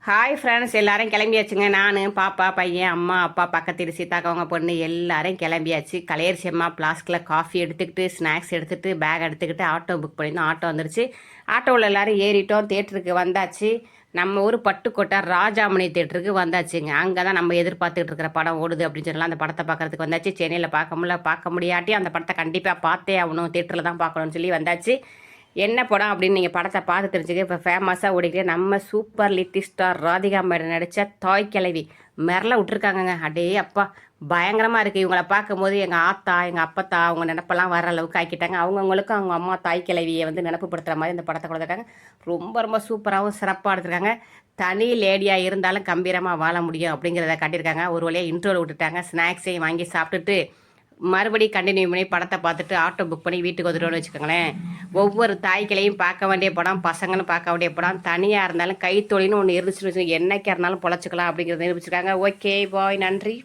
Hi friends, எல்லாரும் கிளம்பியாச்சுங்க. நான், பாப்பா, பையன், அம்மா, அப்பா, பக்கத்து சீத்தாக்கவங்க பொண்ணு எல்லாரும் கிளம்பியாச்சு. கலையரிசி அம்மா ஃப்ளாஸ்கில் காஃபி எடுத்துக்கிட்டு, ஸ்நாக்ஸ் எடுத்துகிட்டு, பேக் எடுத்துக்கிட்டு ஆட்டோ புக் பண்ணியிருந்தோம். ஆட்டோ வந்துருச்சு. ஆட்டோவில் எல்லோரும் ஏறிட்டோம். தேட்டருக்கு வந்தாச்சு. நம்ம ஊர் பட்டுக்கோட்டை ராஜாமணி தேட்டருக்கு வந்தாச்சுங்க. அங்கே தான் நம்ம எதிர்பார்த்துக்கிட்டு இருக்கிற படம் ஓடுது அப்படின்னு சொல்லலாம். அந்த படத்தை பார்க்குறதுக்கு வந்தாச்சு. சென்னையில் பார்க்க முடியாட்டி அந்த படத்தை கண்டிப்பாக பார்த்தே ஆகணும், தேட்டரில் தான் பார்க்கணும்னு சொல்லி வந்தாச்சு. என்ன படம் அப்படின்னு நீங்கள் படத்தை பார்த்து தெரிஞ்சுக்க. இப்போ ஃபேமஸாக ஓடிக்கிட்டு நம்ம சூப்பர் லிட்டி ஸ்டார் ராதிகா மேடம் நடித்த தாய் கிழவி மிரள விட்டுருக்காங்கங்க. அடே அப்பா, பயங்கரமாக இருக்குது. இவங்களை பார்க்கும்போது எங்கள் ஆத்தா, எங்கள் அப்பத்தா அவங்க நினப்பெல்லாம் வர அளவுக்கு ஆக்கிட்டாங்க. அவங்கவுங்களுக்கும் அவங்க அம்மா தாய் கிழவியை வந்து நினப்புப்படுத்துகிற மாதிரி இந்த படத்தை கொடுத்துருக்காங்க. ரொம்ப ரொம்ப சூப்பராகவும் சிறப்பாக எடுத்துருக்காங்க. தனி லேடியாக இருந்தாலும் கம்பீரமாக வாழ முடியும் அப்படிங்கிறத காட்டியிருக்காங்க. ஒரு வழியாக இன்ட்ரோவில் விட்டுட்டாங்க. ஸ்நாக்ஸையும் வாங்கி சாப்பிட்டுட்டு மறுபடியும் கண்டினியூ பண்ணி படத்தை பார்த்துட்டு ஆட்டோ புக் பண்ணி வீட்டுக்கு வந்துட்டோன்னு வச்சுக்கோங்களேன். ஒவ்வொரு தாய்களையும் பார்க்க வேண்டிய படம், பசங்களும் பார்க்க வேண்டிய படம். தனியாக இருந்தாலும் கைத்தொழில்னு ஒன்று இருந்துச்சுன்னு வச்சுக்கோங்க, என்னைக்கா இருந்தாலும் பொழைச்சிக்கலாம் அப்படிங்கிறத நிரூபிச்சிருக்காங்க. ஓகே பாய், நன்றி.